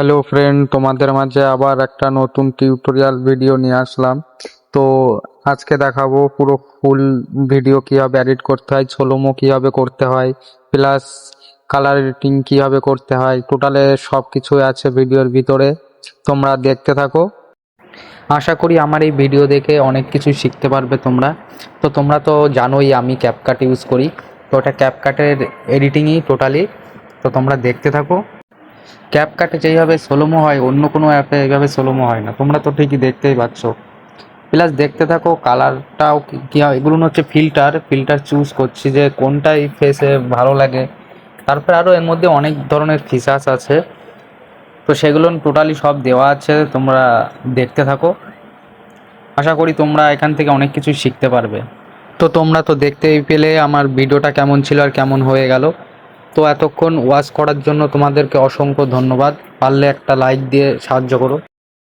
Hello friend, তোমাদের মাঝে আবার একটা নতুন টিউটোরিয়াল ভিডিও নিয়ে আসলাম। তো আজকে দেখাবো পুরো ফুল ভিডিও কিভাবে এডিট করতে হয়, স্লোমো কিভাবে করতে হয়, প্লাস কালার এডিটিং কিভাবে করতে হয়। টোটালে সব কিছুই আছে ভিডিওর ভিতরে, তোমরা দেখতে থাকো। আশা করি আমার এই ভিডিও দেখে অনেক কিছু শিখতে পারবে তোমরা। তো তোমরা তো জানোই আমি ক্যাপকাট ইউজ করি, তো ওটা ক্যাপকাটের এডিটিংই টোটালি। তো তোমরা দেখতে থাকো। ক্যাপকাটে যেইভাবে সোলোমো হয় অন্য কোনো অ্যাপে এইভাবে সোলোমো হয় না, তোমরা তো ঠিকই দেখতেই পাচ্ছ। প্লাস দেখতে থাকো কালারটাও কি হয়। এগুলো হচ্ছে ফিল্টার চুজ করছি যে কোনটাই ফেসে ভালো লাগে। তারপরে আরও এর মধ্যে অনেক ধরনের ফিচার্স আছে, তো সেগুলো টোটালি সব দেওয়া আছে, তোমরা দেখতে থাকো। আশা করি তোমরা এখান থেকে অনেক কিছু শিখতে পারবে। তো তোমরা তো দেখতেই পেলে আমার ভিডিওটা কেমন ছিল আর কেমন হয়ে গেল। তো এতক্ষণ ওয়াচ করার জন্য তোমাদেরকে অসংখ্য ধন্যবাদ। পারলে একটা লাইক দিয়ে সাহায্য করো।